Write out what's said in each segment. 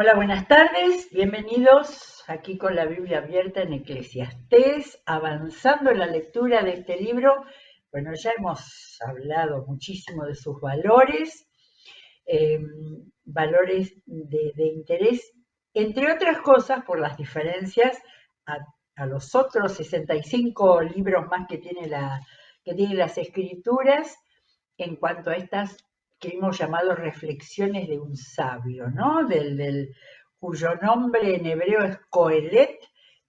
Hola, buenas tardes, bienvenidos aquí con la Biblia abierta en Eclesiastés, avanzando en la lectura de este libro. Bueno, ya hemos hablado muchísimo de sus valores, eh, valores de interés, entre otras cosas por las diferencias a, a los otros 65 libros más que tiene las escrituras en cuanto a estas que hemos llamado reflexiones de un sabio, ¿no? Cuyo nombre en hebreo es Coelet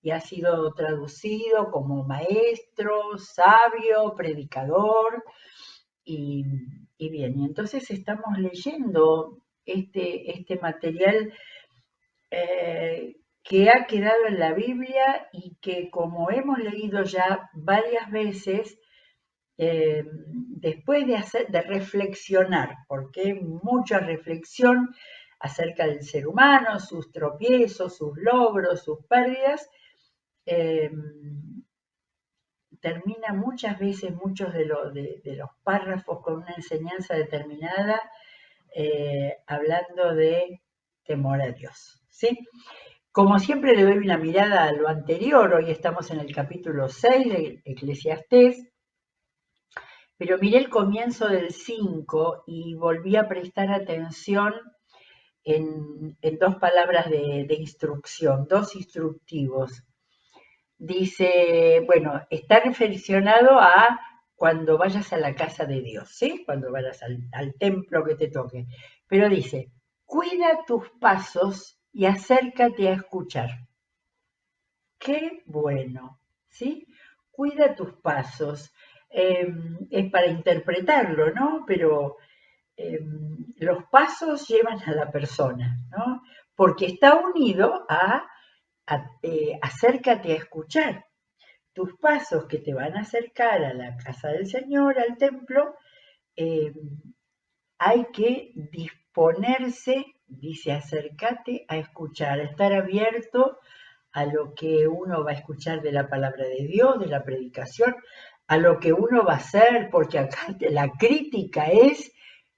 y ha sido traducido como maestro, sabio, predicador. Y, y bien, y entonces estamos leyendo este material que ha quedado en la Biblia y que, como hemos leído ya varias veces, después de reflexionar, porque hay mucha reflexión acerca del ser humano, sus tropiezos, sus logros, sus pérdidas, eh, termina muchas veces muchos de los párrafos con una enseñanza determinada, hablando de temor a Dios, ¿sí? Como siempre le doy una mirada a lo anterior, hoy estamos en el capítulo 6 de Eclesiastés, pero miré el comienzo del 5 y volví a prestar atención en dos palabras de instrucción, dos instructivos. Dice, bueno, está reflexionado a cuando vayas a la casa de Dios, ¿sí? Cuando vayas al templo que te toque. Pero dice, cuida tus pasos y acércate a escuchar. Qué bueno, ¿sí? Cuida tus pasos. Es para interpretarlo, ¿no? Pero los pasos llevan a la persona, ¿no? Porque está unido a acércate a escuchar. Tus pasos que te van a acercar a la casa del Señor, al templo, eh, hay que disponerse, dice, acércate a escuchar, a estar abierto a lo que uno va a escuchar de la palabra de Dios, de la predicación, a lo que uno va a hacer, porque acá la crítica es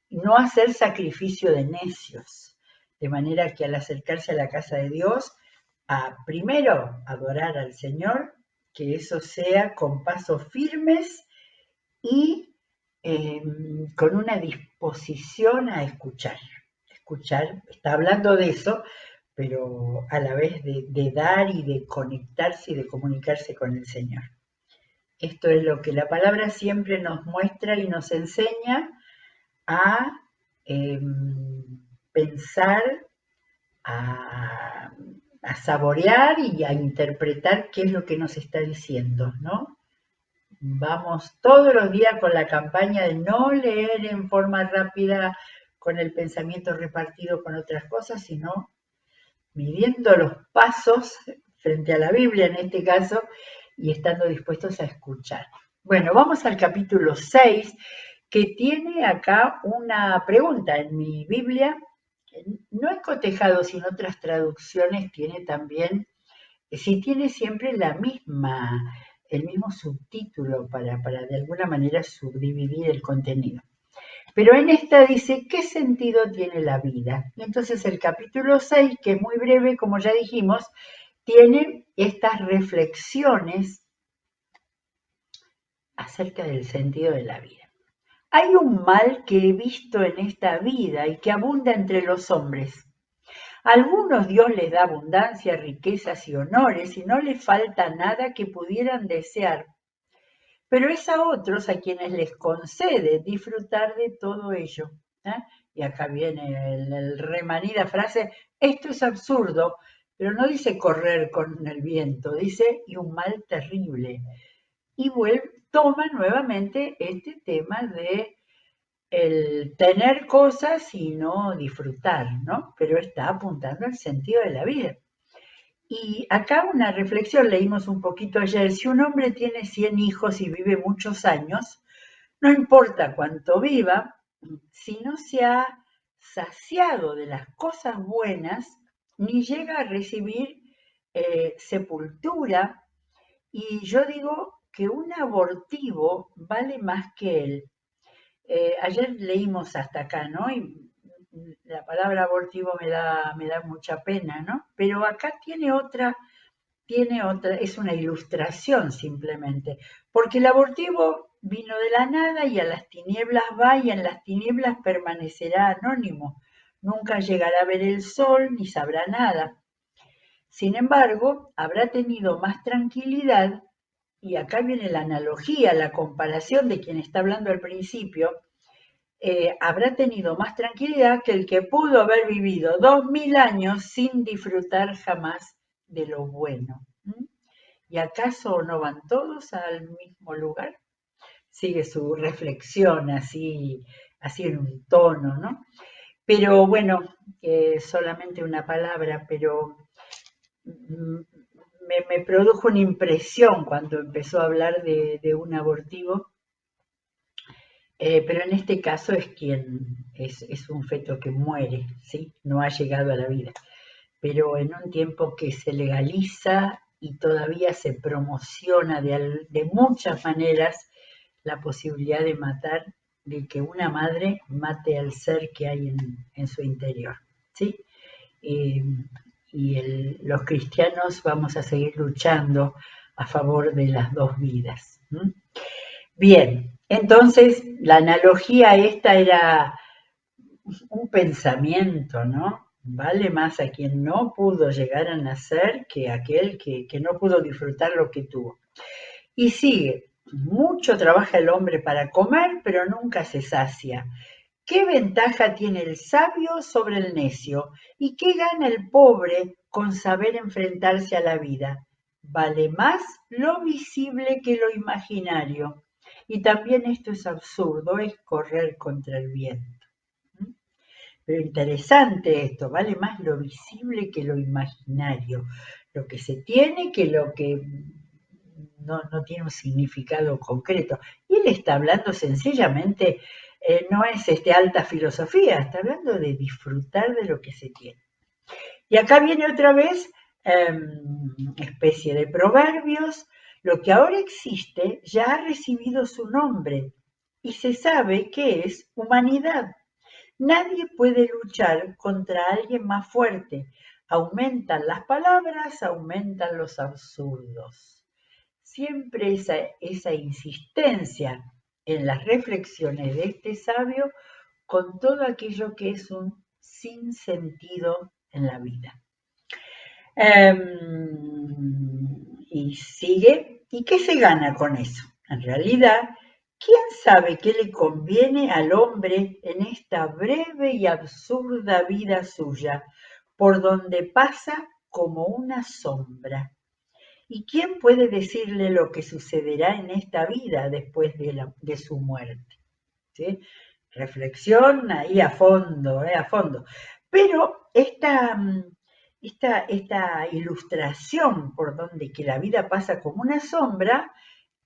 no hacer sacrificio de necios, de manera que al acercarse a la casa de Dios, a primero adorar al Señor, que eso sea con pasos firmes y con una disposición a escuchar. Escuchar, está hablando de eso, pero a la vez de dar y de conectarse y de comunicarse con el Señor. Esto es lo que la palabra siempre nos muestra y nos enseña a eh, pensar, a, a saborear y a interpretar qué es lo que nos está diciendo, ¿no? Vamos todos los días con la campaña de no leer en forma rápida con el pensamiento repartido con otras cosas, sino midiendo los pasos frente a la Biblia en este caso y estando dispuestos a escuchar. Bueno, vamos al capítulo 6 que tiene acá una pregunta en mi Biblia. No he cotejado si en otras traducciones tiene también, si tiene siempre el mismo subtítulo para de alguna manera subdividir el contenido. Pero en esta dice, ¿qué sentido tiene la vida? Y entonces el capítulo 6, que es muy breve, como ya dijimos, tiene estas reflexiones acerca del sentido de la vida. Hay un mal que he visto en esta vida y que abunda entre los hombres. A algunos Dios les da abundancia, riquezas y honores y no les falta nada que pudieran desear, pero es a otros a quienes les concede disfrutar de todo ello. ¿Eh? Y acá viene el remanida frase, esto es absurdo, pero no dice correr con el viento, dice y un mal terrible. Y toma nuevamente este tema de el tener cosas y no disfrutar, ¿no? Pero está apuntando al sentido de la vida. Y acá una reflexión, leímos un poquito ayer, si un hombre tiene 100 hijos y vive muchos años, no importa cuánto viva, si no se ha saciado de las cosas buenas, ni llega a recibir sepultura. Y yo digo que un abortivo vale más que él. Ayer leímos hasta acá, ¿no? Y la palabra abortivo me da mucha pena, ¿no? Pero acá tiene otra, es una ilustración simplemente, porque el abortivo vino de la nada y a las tinieblas va y en las tinieblas permanecerá anónimo, nunca llegará a ver el sol ni sabrá nada. Sin embargo, habrá tenido más tranquilidad, y acá viene la analogía, la comparación de quien está hablando al principio, habrá tenido más tranquilidad que el que pudo haber vivido 2000 años sin disfrutar jamás de lo bueno. ¿Y acaso no van todos al mismo lugar? Sigue su reflexión así en un tono, ¿no? Pero bueno, solamente una palabra, pero me produjo una impresión cuando empezó a hablar de un abortivo, pero en este caso es un feto que muere, ¿sí? No ha llegado a la vida, pero en un tiempo que se legaliza y todavía se promociona de muchas maneras la posibilidad de matar, de que una madre mate al ser que hay en su interior, ¿sí? Los cristianos vamos a seguir luchando a favor de las dos vidas. Bien, entonces la analogía esta era un pensamiento, ¿no? Vale más a quien no pudo llegar a nacer que a aquel que no pudo disfrutar lo que tuvo. Y sigue, mucho trabaja el hombre para comer, pero nunca se sacia. ¿Qué ventaja tiene el sabio sobre el necio? ¿Y qué gana el pobre con saber enfrentarse a la vida? Vale más lo visible que lo imaginario. Y también esto es absurdo, es correr contra el viento. Pero interesante esto, vale más lo visible que lo imaginario. Lo que se tiene que lo que no tiene un significado concreto. Y él está hablando sencillamente, no es alta filosofía, está hablando de disfrutar de lo que se tiene. Y acá viene otra vez especie de proverbios. Lo que ahora existe ya ha recibido su nombre y se sabe que es humanidad. Nadie puede luchar contra alguien más fuerte. Aumentan las palabras, aumentan los absurdos. Siempre esa insistencia en las reflexiones de este sabio con todo aquello que es un sinsentido en la vida. Y sigue, ¿y qué se gana con eso? En realidad, ¿quién sabe qué le conviene al hombre en esta breve y absurda vida suya, por donde pasa como una sombra? ¿Y quién puede decirle lo que sucederá en esta vida después de su muerte? ¿Sí? Reflexión ahí a fondo, a fondo. Pero esta ilustración por donde que la vida pasa como una sombra,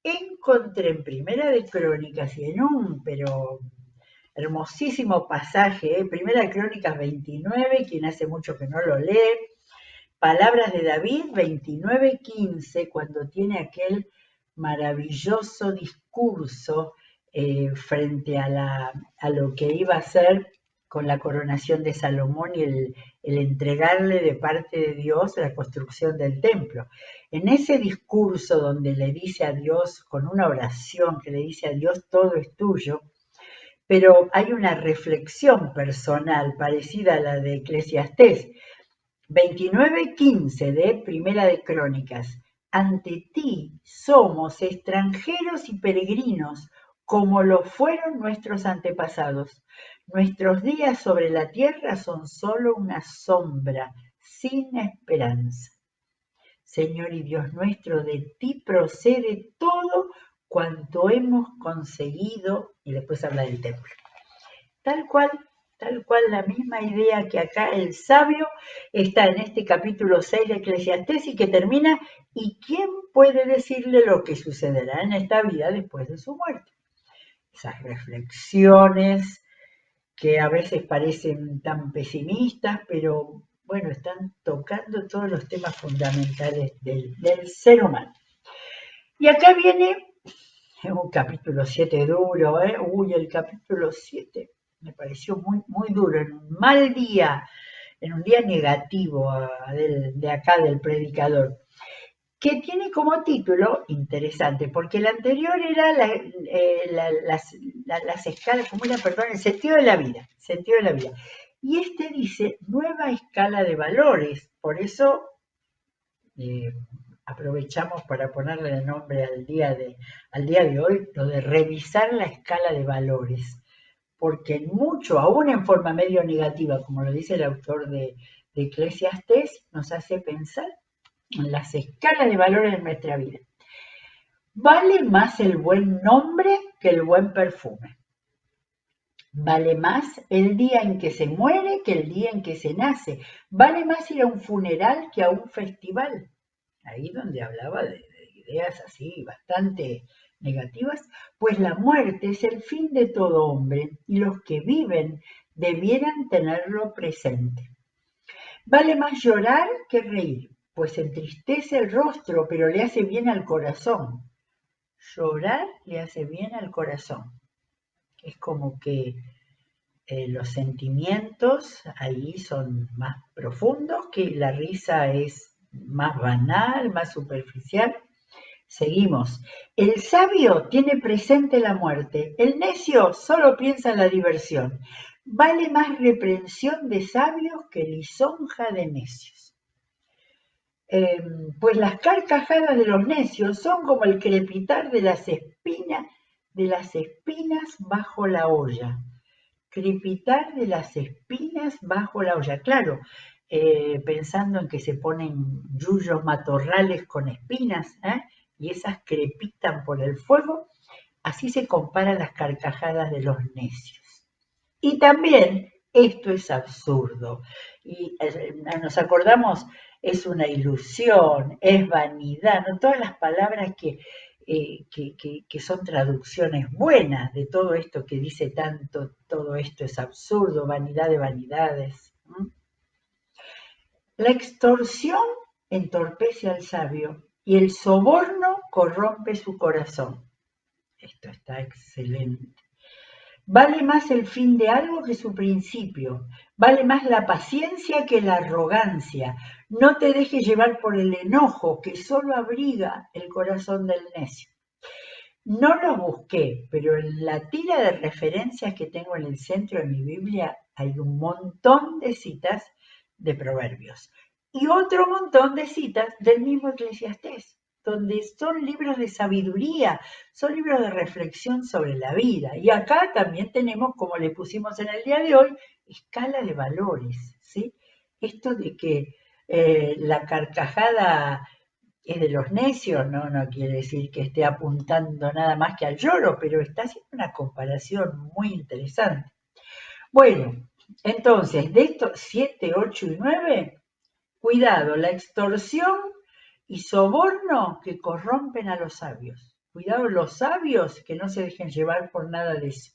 encontré en Primera de Crónicas y en un, pero hermosísimo pasaje, Primera de Crónicas 29, quien hace mucho que no lo lee, Palabras de David 29:15, cuando tiene aquel maravilloso discurso frente a lo que iba a ser con la coronación de Salomón y el entregarle de parte de Dios la construcción del templo. En ese discurso donde le dice a Dios, con una oración que le dice a Dios, todo es tuyo, pero hay una reflexión personal parecida a la de Eclesiastés, 29:15 de Primera de Crónicas. Ante ti somos extranjeros y peregrinos, como lo fueron nuestros antepasados. Nuestros días sobre la tierra son solo una sombra, sin esperanza. Señor y Dios nuestro, de ti procede todo cuanto hemos conseguido, y después habla del templo. Tal cual la misma idea que acá el sabio está en este capítulo 6 de Eclesiastés y que termina, ¿y quién puede decirle lo que sucederá en esta vida después de su muerte? Esas reflexiones que a veces parecen tan pesimistas, pero bueno, están tocando todos los temas fundamentales del ser humano. Y acá viene un capítulo 7 duro, el capítulo 7. Me pareció muy, muy duro, en un mal día, en un día negativo de acá del predicador, que tiene como título, interesante, porque el anterior era las escalas, como era, perdón, el sentido de la vida, sentido de la vida. Y este dice nueva escala de valores, por eso eh, aprovechamos para ponerle el nombre al día de hoy, lo de revisar la escala de valores, porque en mucho, aún en forma medio negativa, como lo dice el autor de Eclesiastés, nos hace pensar en las escalas de valores de nuestra vida. Vale más el buen nombre que el buen perfume. Vale más el día en que se muere que el día en que se nace. Vale más ir a un funeral que a un festival. Ahí donde hablaba de ideas así bastante negativas, pues la muerte es el fin de todo hombre y los que viven debieran tenerlo presente. Vale más llorar que reír, pues entristece el rostro, pero le hace bien al corazón. Llorar le hace bien al corazón. Es como que los sentimientos ahí son más profundos, que la risa es más banal, más superficial. Seguimos. El sabio tiene presente la muerte, el necio solo piensa en la diversión. Vale más reprensión de sabios que lisonja de necios. Pues las carcajadas de los necios son como el crepitar de las espinas bajo la olla. Crepitar de las espinas bajo la olla. Claro, pensando en que se ponen yuyos matorrales con espinas, y esas crepitan por el fuego, así se comparan las carcajadas de los necios. Y también esto es absurdo. Y nos acordamos, es una ilusión, es vanidad, ¿no? Todas las palabras que son traducciones buenas de todo esto que dice tanto, todo esto es absurdo, vanidad de vanidades. ¿Mm? La extorsión entorpece al sabio y el soborno corrompe su corazón. Esto está excelente. Vale más el fin de algo que su principio. Vale más la paciencia que la arrogancia. No te dejes llevar por el enojo que solo abriga el corazón del necio. No lo busqué, pero en la tira de referencias que tengo en el centro de mi Biblia hay un montón de citas de proverbios y otro montón de citas del mismo Eclesiastés, donde son libros de sabiduría, son libros de reflexión sobre la vida. Y acá también tenemos, como le pusimos en el día de hoy, escala de valores, ¿sí? Esto de que la carcajada es de los necios, no quiere decir que esté apuntando nada más que al lloro, pero está haciendo una comparación muy interesante. Bueno, entonces, de estos 7, 8 y 9, cuidado, la extorsión y soborno que corrompen a los sabios. Cuidado los sabios que no se dejen llevar por nada de eso.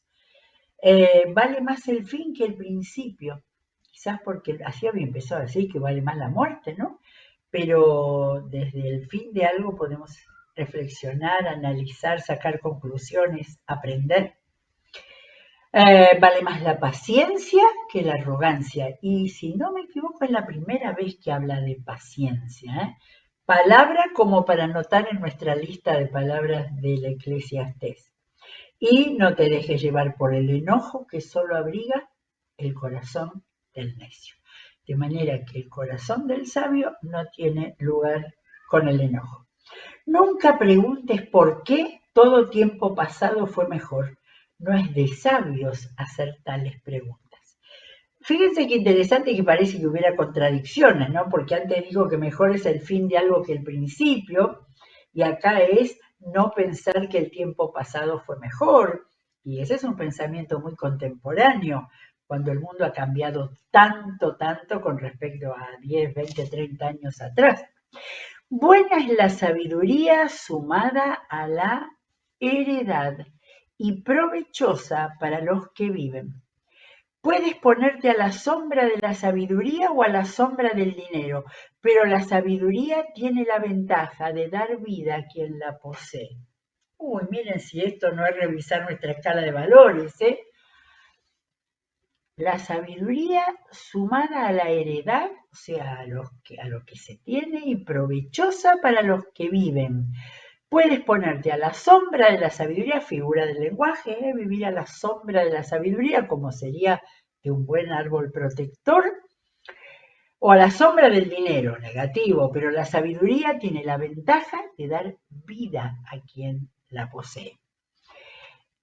Vale más el fin que el principio. Quizás porque así había empezado a decir que vale más la muerte, ¿no? Pero desde el fin de algo podemos reflexionar, analizar, sacar conclusiones, aprender. Vale más la paciencia que la arrogancia. Y si no me equivoco, es la primera vez que habla de paciencia. Palabra como para anotar en nuestra lista de palabras del Eclesiastés. Y no te dejes llevar por el enojo que solo abriga el corazón del necio. De manera que el corazón del sabio no tiene lugar con el enojo. Nunca preguntes por qué todo tiempo pasado fue mejor. No es de sabios hacer tales preguntas. Fíjense qué interesante que parece que hubiera contradicciones, ¿no? Porque antes dijo que mejor es el fin de algo que el principio, y acá es no pensar que el tiempo pasado fue mejor. Y ese es un pensamiento muy contemporáneo, cuando el mundo ha cambiado tanto, tanto con respecto a 10, 20, 30 años atrás. Buena es la sabiduría sumada a la heredad y provechosa para los que viven. Puedes ponerte a la sombra de la sabiduría o a la sombra del dinero, pero la sabiduría tiene la ventaja de dar vida a quien la posee. Uy, miren si esto no es revisar nuestra escala de valores, ¿eh? la sabiduría sumada a la heredad, o sea, a lo que se tiene, y provechosa para los que viven. Puedes ponerte a la sombra de la sabiduría, figura del lenguaje, vivir a la sombra de la sabiduría, como sería de un buen árbol protector, o a la sombra del dinero, negativo, pero la sabiduría tiene la ventaja de dar vida a quien la posee.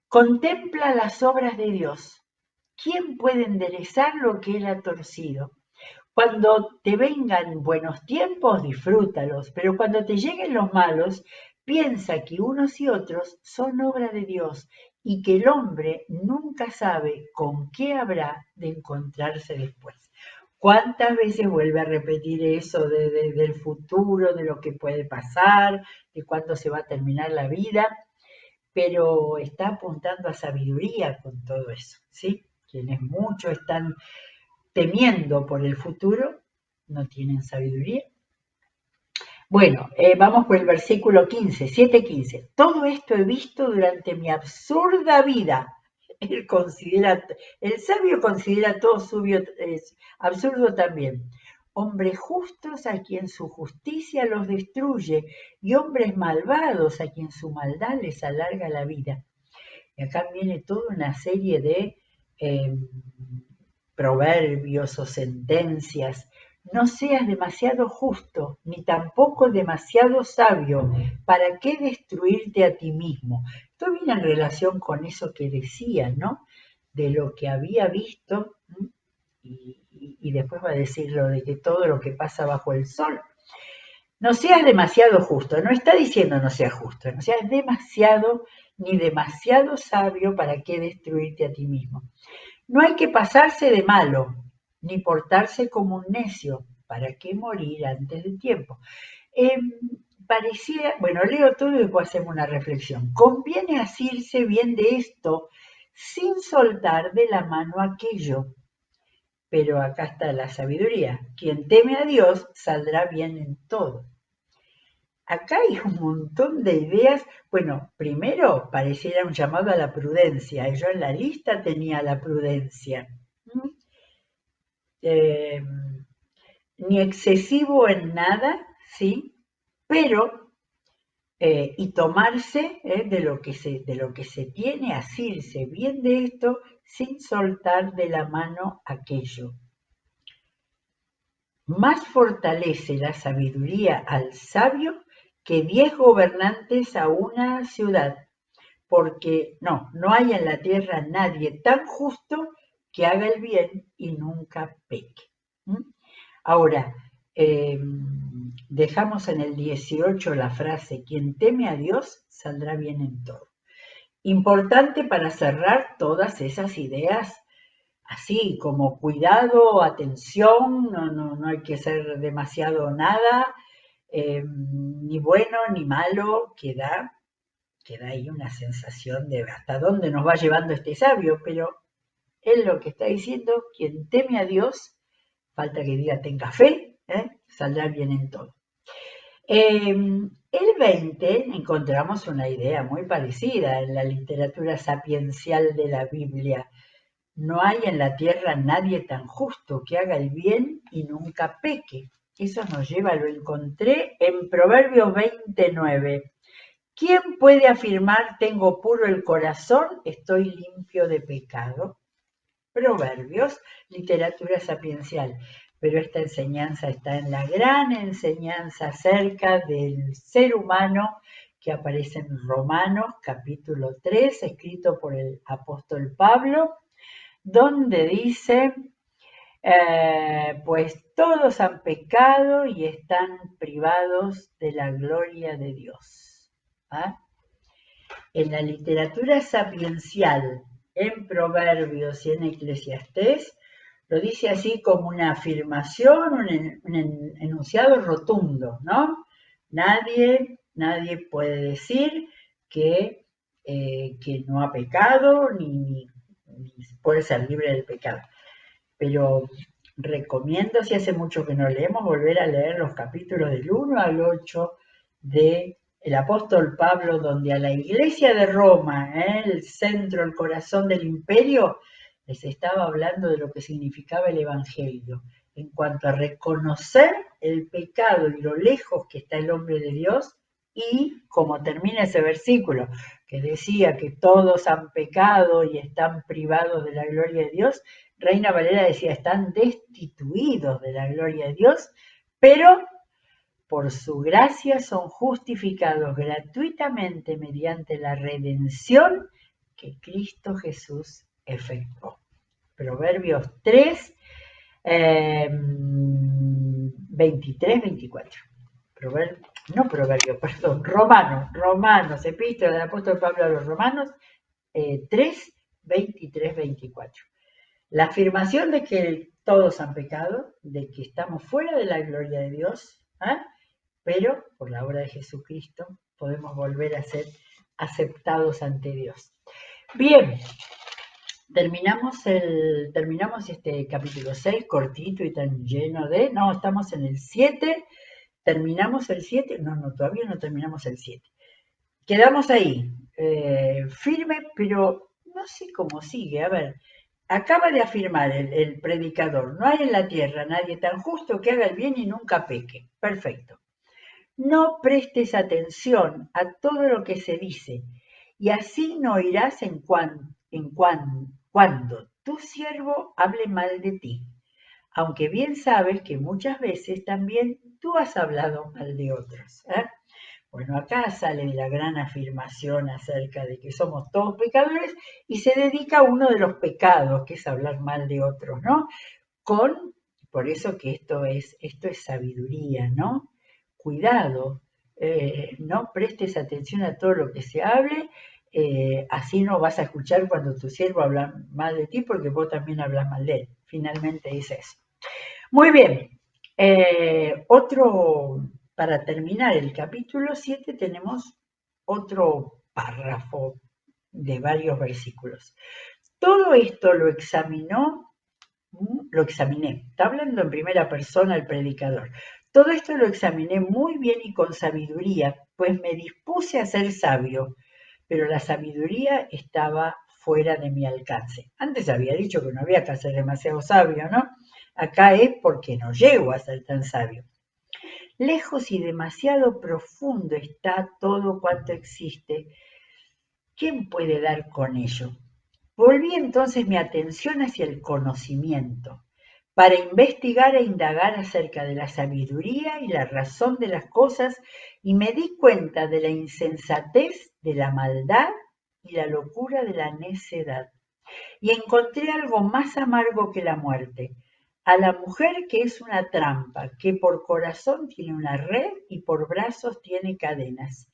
Contempla las obras de Dios. ¿Quién puede enderezar lo que él ha torcido? Cuando te vengan buenos tiempos, disfrútalos, pero cuando te lleguen los malos, piensa que unos y otros son obra de Dios y que el hombre nunca sabe con qué habrá de encontrarse después. ¿Cuántas veces vuelve a repetir eso del futuro, de lo que puede pasar, de cuándo se va a terminar la vida? Pero está apuntando a sabiduría con todo eso, ¿sí? Quienes mucho están temiendo por el futuro, no tienen sabiduría. Bueno, vamos por el versículo 15, 7:15. Todo esto he visto durante mi absurda vida. El sabio considera todo absurdo también. Hombres justos a quien su justicia los destruye y hombres malvados a quien su maldad les alarga la vida. Y acá viene toda una serie de proverbios o sentencias. No seas demasiado justo, ni tampoco demasiado sabio. ¿Para qué destruirte a ti mismo? Esto viene en relación con eso que decía, ¿no? De lo que había visto, y después va a decir lo de que todo lo que pasa bajo el sol. No seas demasiado justo, no está diciendo no seas justo, no seas demasiado ni demasiado sabio para qué destruirte a ti mismo. No hay que pasarse de malo, ni portarse como un necio, ¿para qué morir antes de tiempo? Parecía, bueno, leo todo y después hacemos una reflexión. Conviene asirse bien de esto sin soltar de la mano aquello. Pero acá está la sabiduría. Quien teme a Dios saldrá bien en todo. Acá hay un montón de ideas. Bueno, primero pareciera un llamado a la prudencia. Yo en la lista tenía la prudencia. Eh, Ni excesivo en nada, ¿sí? Pero, y tomarse de lo que se tiene, asirse bien de esto sin soltar de la mano aquello. Más fortalece la sabiduría al sabio que 10 gobernantes a una ciudad, porque no hay en la tierra nadie tan justo que haga el bien y nunca peque. Ahora, dejamos en el 18 la frase, quien teme a Dios saldrá bien en todo. Importante para cerrar todas esas ideas, así como cuidado, atención, no hay que ser demasiado nada, ni bueno ni malo, queda ahí una sensación de hasta dónde nos va llevando este sabio, pero él lo que está diciendo, quien teme a Dios, falta que diga tenga fe, saldrá bien en todo. El 20 encontramos una idea muy parecida en la literatura sapiencial de la Biblia. No hay en la tierra nadie tan justo que haga el bien y nunca peque. Eso nos lleva, lo encontré en Proverbios 29. ¿Quién puede afirmar tengo puro el corazón, estoy limpio de pecado? Proverbios, literatura sapiencial. Pero esta enseñanza está en la gran enseñanza acerca del ser humano que aparece en Romanos capítulo 3, escrito por el apóstol Pablo, donde dice, pues todos han pecado y están privados de la gloria de Dios. ¿Ah? En la literatura sapiencial, en Proverbios y en Eclesiastés, lo dice así como una afirmación, un enunciado rotundo, ¿no? Nadie puede decir que no ha pecado ni puede ser libre del pecado. Pero recomiendo, si hace mucho que no leemos, volver a leer los capítulos del 1 al 8 de el apóstol Pablo, donde a la iglesia de Roma, el centro, el corazón del imperio, les estaba hablando de lo que significaba el Evangelio, en cuanto a reconocer el pecado y lo lejos que está el hombre de Dios, y como termina ese versículo, que decía que todos han pecado y están privados de la gloria de Dios, Reina Valera decía, están destituidos de la gloria de Dios, pero por su gracia son justificados gratuitamente mediante la redención que Cristo Jesús efectuó. Proverbios 3, 23, 24. Romanos, epístola del apóstol Pablo a los Romanos, 3, 23, 24. La afirmación de que todos han pecado, de que estamos fuera de la gloria de Dios, pero por la obra de Jesucristo podemos volver a ser aceptados ante Dios. Bien, terminamos este capítulo 6, cortito y tan lleno de... No, estamos en el 7, terminamos el 7, no, todavía no terminamos el 7. Quedamos ahí, firme, pero no sé cómo sigue. A ver, acaba de afirmar el predicador, no hay en la tierra nadie tan justo que haga el bien y nunca peque. Perfecto. No prestes atención a todo lo que se dice, y así no oirás cuando tu siervo hable mal de ti, aunque bien sabes que muchas veces también tú has hablado mal de otros. Bueno, acá sale la gran afirmación acerca de que somos todos pecadores y se dedica a uno de los pecados, que es hablar mal de otros, ¿no? Por eso que esto es sabiduría, ¿no? Cuidado, no prestes atención a todo lo que se hable, así no vas a escuchar cuando tu siervo habla mal de ti, porque vos también hablas mal de él. Finalmente dice eso. Muy bien, para terminar el capítulo 7 tenemos otro párrafo de varios versículos. Todo esto lo examiné. Está hablando en primera persona el predicador. Todo esto lo examiné muy bien y con sabiduría, pues me dispuse a ser sabio, pero la sabiduría estaba fuera de mi alcance. Antes había dicho que no había que ser demasiado sabio, ¿no? Acá es porque no llego a ser tan sabio. Lejos y demasiado profundo está todo cuanto existe. ¿Quién puede dar con ello? Volví entonces mi atención hacia el conocimiento, para investigar e indagar acerca de la sabiduría y la razón de las cosas, y me di cuenta de la insensatez, de la maldad y la locura de la necedad. Y encontré algo más amargo que la muerte, a la mujer que es una trampa, que por corazón tiene una red y por brazos tiene cadenas.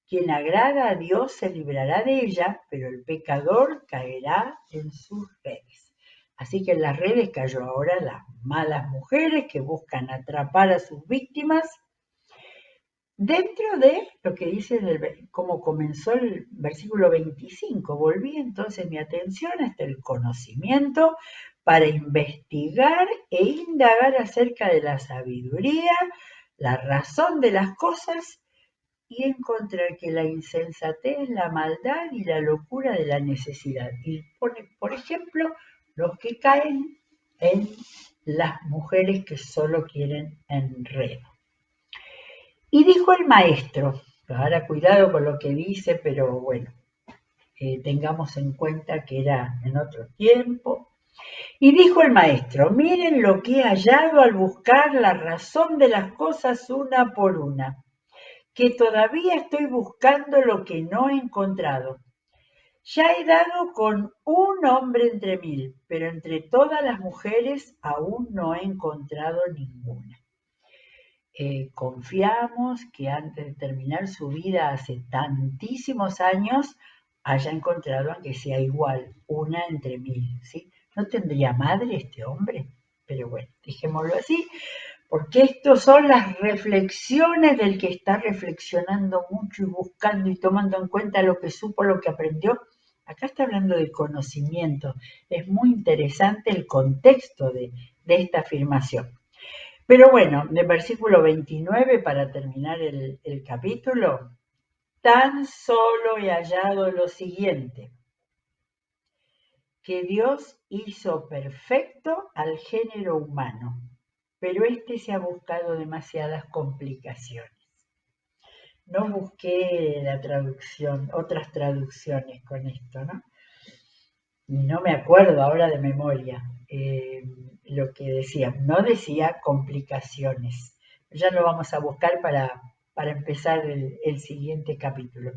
Quien agrada a Dios se librará de ella, pero el pecador caerá en sus redes. Así que en las redes cayó ahora las malas mujeres que buscan atrapar a sus víctimas. Dentro de lo que dice, cómo comenzó el versículo 25, volví entonces mi atención hasta el conocimiento para investigar e indagar acerca de la sabiduría, la razón de las cosas, y encontrar que la insensatez, la maldad y la locura de la necesidad. Y pone, por ejemplo, los que caen en las mujeres que solo quieren enredo. Y dijo el maestro, ahora cuidado con lo que dice, pero bueno, tengamos en cuenta que era en otro tiempo. Y dijo el maestro, miren lo que he hallado al buscar la razón de las cosas una por una, que todavía estoy buscando lo que no he encontrado. Ya he dado con un hombre entre 1000, pero entre todas las mujeres aún no he encontrado ninguna. Confiamos que antes de terminar su vida hace tantísimos años haya encontrado, aunque sea igual, una entre 1000, ¿sí? ¿No tendría madre este hombre? Pero bueno, dejémoslo así, porque estas son las reflexiones del que está reflexionando mucho y buscando y tomando en cuenta lo que supo, lo que aprendió. Acá está hablando de conocimiento. Es muy interesante el contexto de esta afirmación. Pero bueno, del versículo 29, para terminar el capítulo, tan solo he hallado lo siguiente, que Dios hizo perfecto al género humano, pero se ha buscado demasiadas complicaciones. No busqué la traducción, otras traducciones con esto, ¿no? No me acuerdo ahora de memoria lo que decía. No decía complicaciones. Ya lo vamos a buscar para empezar el siguiente capítulo.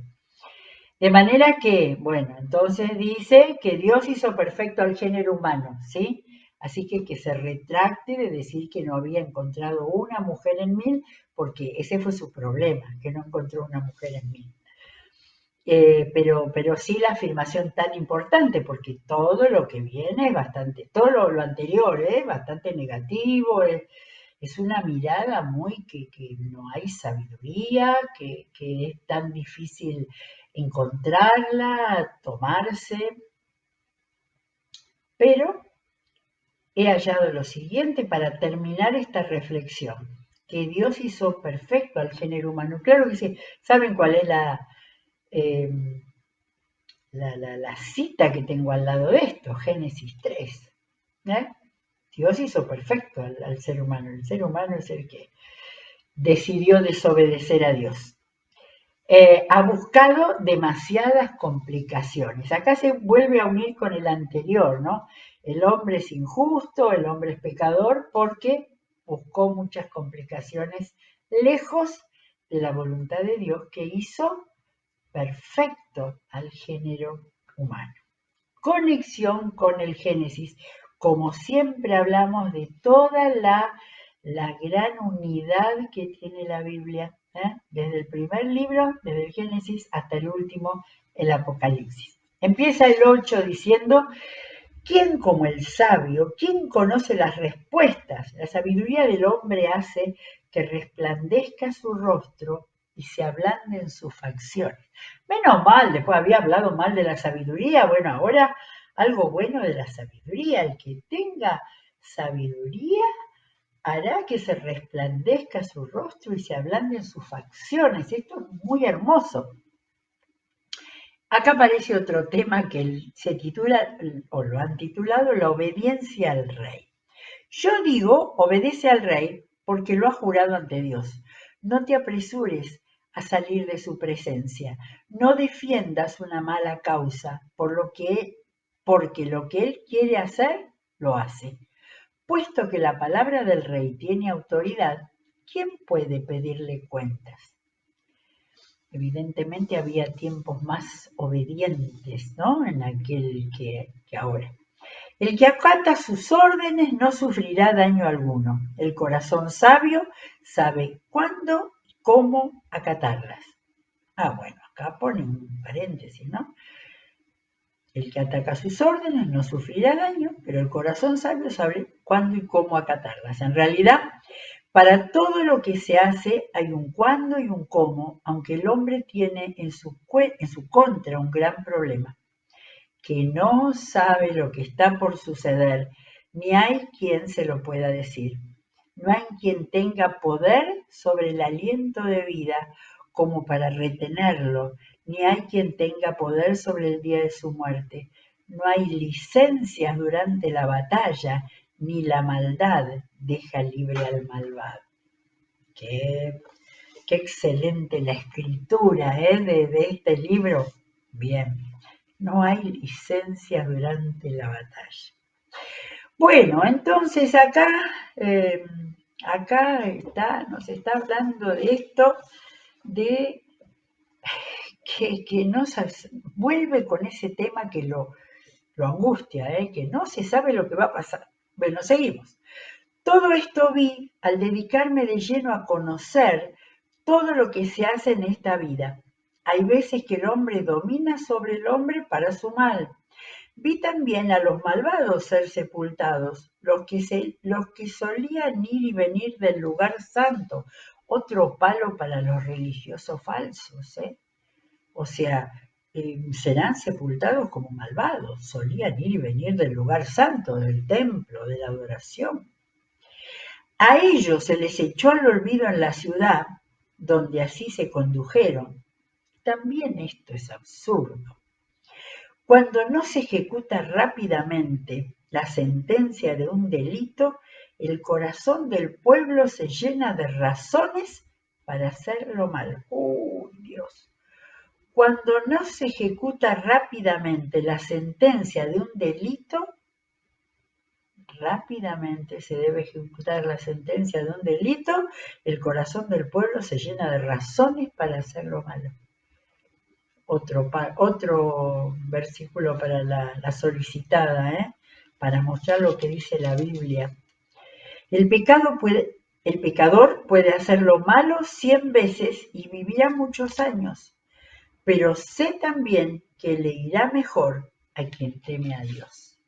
De manera que, bueno, entonces dice que Dios hizo perfecto al género humano, ¿sí? Así que se retracte de decir que no había encontrado una mujer en 1000, porque ese fue su problema, que no encontró una mujer en 1000. Pero sí la afirmación tan importante, porque todo lo que viene es bastante, todo lo anterior es bastante negativo, es una mirada muy que no hay sabiduría, que es tan difícil encontrarla, tomarse, pero he hallado lo siguiente para terminar esta reflexión, que Dios hizo perfecto al género humano. Claro que sí, ¿saben cuál es eh, la cita que tengo al lado de esto? Génesis 3. ¿Eh? Dios hizo perfecto al ser humano. El ser humano es el que decidió desobedecer a Dios. Ha buscado demasiadas complicaciones. Acá se vuelve a unir con el anterior, ¿no? El hombre es injusto, el hombre es pecador porque buscó muchas complicaciones lejos de la voluntad de Dios que hizo perfecto al género humano. Conexión con el Génesis. Como siempre hablamos de toda la gran unidad que tiene la Biblia, desde el primer libro, desde el Génesis, hasta el último, el Apocalipsis. Empieza el 8 diciendo: ¿quién como el sabio? ¿Quién conoce las respuestas? La sabiduría del hombre hace que resplandezca su rostro y se ablanden sus facciones. Menos mal, después había hablado mal de la sabiduría, bueno, ahora algo bueno de la sabiduría. El que tenga sabiduría hará que se resplandezca su rostro y se ablanden sus facciones. Esto es muy hermoso. Acá aparece otro tema que se titula, o lo han titulado, la obediencia al rey. Yo digo, obedece al rey porque lo ha jurado ante Dios. No te apresures a salir de su presencia. No defiendas una mala causa porque lo que él quiere hacer, lo hace. Puesto que la palabra del rey tiene autoridad, ¿quién puede pedirle cuentas? Evidentemente había tiempos más obedientes, ¿no? En aquel que ahora. El que acata sus órdenes no sufrirá daño alguno. El corazón sabio sabe cuándo y cómo acatarlas. Bueno, acá pone un paréntesis, ¿no? El que ataca sus órdenes no sufrirá daño, pero el corazón sabio sabe cuándo y cómo acatarlas. En realidad, para todo lo que se hace hay un cuándo y un cómo, aunque el hombre tiene en su contra un gran problema, que no sabe lo que está por suceder, ni hay quien se lo pueda decir. No hay quien tenga poder sobre el aliento de vida como para retenerlo, ni hay quien tenga poder sobre el día de su muerte. No hay licencias durante la batalla, ni la maldad deja libre al malvado. Qué excelente la escritura de este libro. Bien, no hay licencias durante la batalla. Bueno, entonces acá nos está hablando de esto, de que no vuelve con ese tema que lo angustia, que no se sabe lo que va a pasar. Bueno, seguimos. Todo esto vi al dedicarme de lleno a conocer todo lo que se hace en esta vida. Hay veces que el hombre domina sobre el hombre para su mal. Vi también a los malvados ser sepultados, los que solían ir y venir del lugar santo. Otro palo para los religiosos falsos, ¿eh? O sea, serán sepultados como malvados, solían ir y venir del lugar santo, del templo, de la adoración. A ellos se les echó al olvido en la ciudad, donde así se condujeron. También esto es absurdo. Cuando no se ejecuta rápidamente la sentencia de un delito, el corazón del pueblo se llena de razones para hacerlo mal. ¡Uy, Dios! Cuando no se ejecuta rápidamente la sentencia de un delito, rápidamente se debe ejecutar la sentencia de un delito, el corazón del pueblo se llena de razones para hacerlo malo. Otro versículo para la solicitada, para mostrar lo que dice la Biblia. El pecador puede hacer lo malo 100 veces y vivirá muchos años, pero sé también que le irá mejor a quien teme a Dios.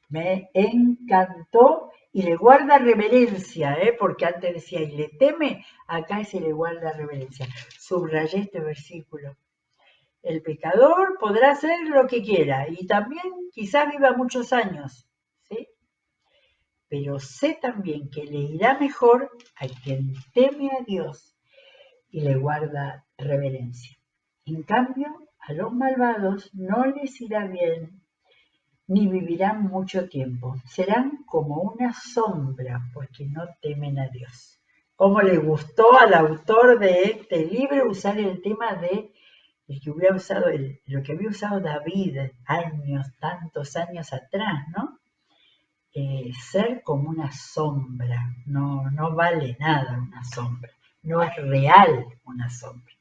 Me encantó y le guarda reverencia, porque antes decía y le teme, acá es y le guarda reverencia. Subrayé este versículo. El pecador podrá hacer lo que quiera y también quizás viva muchos años, ¿sí? Pero sé también que le irá mejor a quien teme a Dios y le guarda reverencia. En cambio, a los malvados no les irá bien ni vivirán mucho tiempo. Serán como una sombra porque no temen a Dios. ¿Cómo le gustó al autor de este libro usar el tema de lo que había usado David tantos años atrás, ¿no? Ser como una sombra, no vale nada una sombra, no es real una sombra.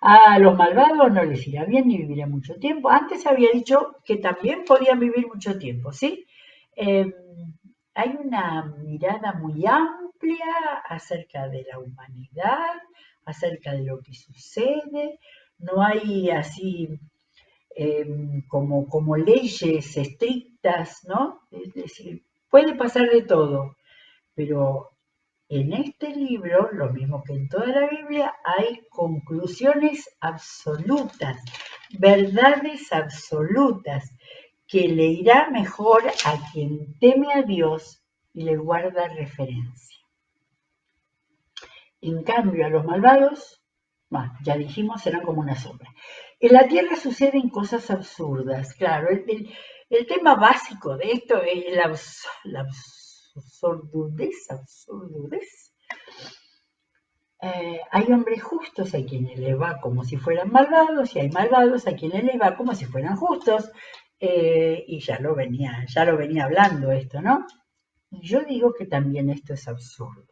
A los malvados no les irá bien ni vivirán mucho tiempo. Antes había dicho que también podían vivir mucho tiempo, ¿sí? Hay una mirada muy amplia acerca de la humanidad, acerca de lo que sucede. No hay así como leyes estrictas, ¿no? Es decir, puede pasar de todo, pero en este libro, lo mismo que en toda la Biblia, hay conclusiones absolutas, verdades absolutas, que le irá mejor a quien teme a Dios y le guarda referencia. En cambio, a los malvados, ya dijimos, serán como una sombra. En la tierra suceden cosas absurdas, claro. El tema básico de esto es la absurdez. Hay hombres justos a quienes les va como si fueran malvados y hay malvados a quienes les va como si fueran justos. Y ya lo venía hablando esto, ¿no? Y yo digo que también esto es absurdo.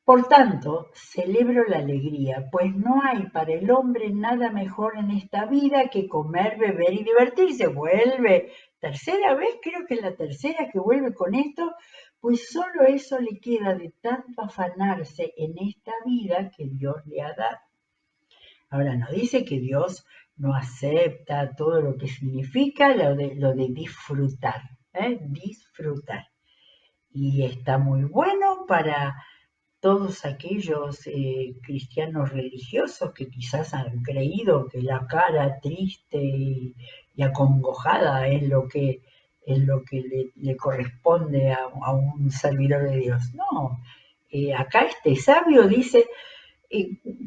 Por tanto, celebro la alegría, pues no hay para el hombre nada mejor en esta vida que comer, beber y divertirse. Vuelve, tercera vez, creo que es la tercera que vuelve con esto, pues solo eso le queda de tanto afanarse en esta vida que Dios le ha dado. Ahora, no dice que Dios no acepta todo lo que significa lo de disfrutar, disfrutar. Y está muy bueno para todos aquellos cristianos religiosos que quizás han creído que la cara triste y acongojada es lo que le corresponde a un servidor de Dios. No, acá este sabio dice,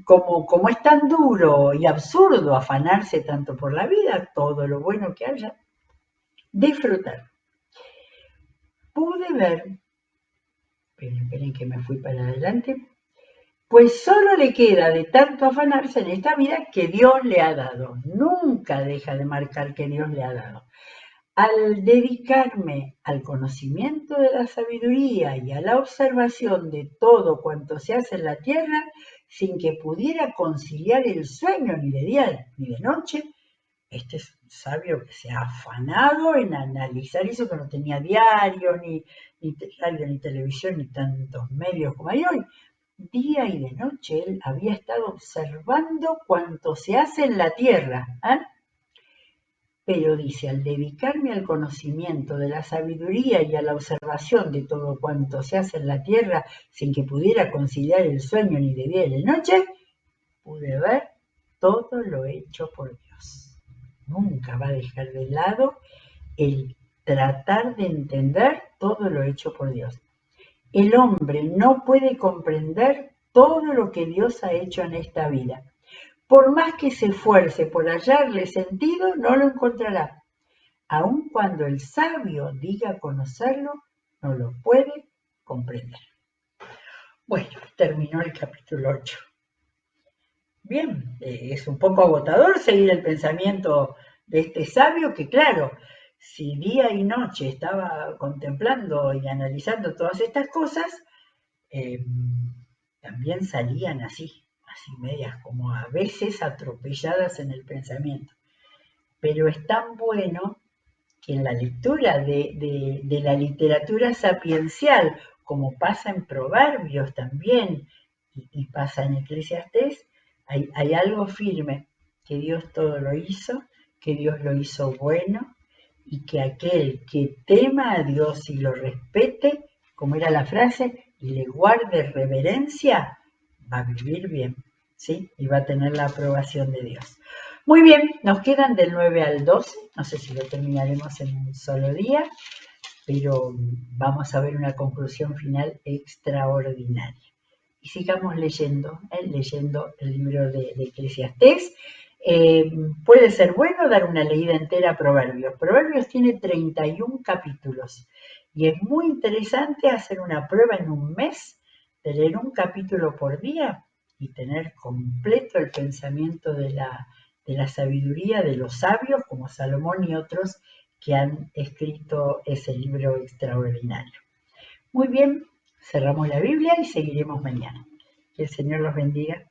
como es tan duro y absurdo afanarse tanto por la vida, todo lo bueno que haya, disfrutar. Pude ver, esperen que me fui para adelante, pues solo le queda de tanto afanarse en esta vida que Dios le ha dado. Nunca deja de marcar que Dios le ha dado. Al dedicarme al conocimiento de la sabiduría y a la observación de todo cuanto se hace en la tierra, sin que pudiera conciliar el sueño ni de día ni de noche, este es un sabio que se ha afanado en analizar eso, que no tenía diario, ni radio, ni televisión, ni tantos medios como hay hoy. Día y de noche él había estado observando cuanto se hace en la tierra. Pero dice, al dedicarme al conocimiento de la sabiduría y a la observación de todo cuanto se hace en la tierra, sin que pudiera conciliar el sueño ni de día ni de noche, pude ver todo lo hecho por Dios. Nunca va a dejar de lado el tratar de entender todo lo hecho por Dios. El hombre no puede comprender todo lo que Dios ha hecho en esta vida, Por más que se esfuerce por hallarle sentido, no lo encontrará. Aun cuando el sabio diga conocerlo, no lo puede comprender. Bueno, terminó el capítulo 8. Bien, es un poco agotador seguir el pensamiento de este sabio que, claro, si día y noche estaba contemplando y analizando todas estas cosas, también salían así medias, como a veces atropelladas en el pensamiento. Pero es tan bueno que en la lectura de la literatura sapiencial, como pasa en Proverbios también y pasa en Eclesiastés, hay algo firme, que Dios todo lo hizo, que Dios lo hizo bueno y que aquel que tema a Dios y lo respete, como era la frase, y le guarde reverencia, va a vivir bien, ¿sí? Y va a tener la aprobación de Dios. Muy bien, nos quedan del 9 al 12, no sé si lo terminaremos en un solo día, pero vamos a ver una conclusión final extraordinaria. Y sigamos leyendo el libro de Eclesiastés. Puede ser bueno dar una leída entera a Proverbios. Proverbios tiene 31 capítulos y es muy interesante hacer una prueba en un mes de leer un capítulo por día y tener completo el pensamiento de la sabiduría de los sabios como Salomón y otros que han escrito ese libro extraordinario. Muy bien, cerramos la Biblia y seguiremos mañana. Que el Señor los bendiga.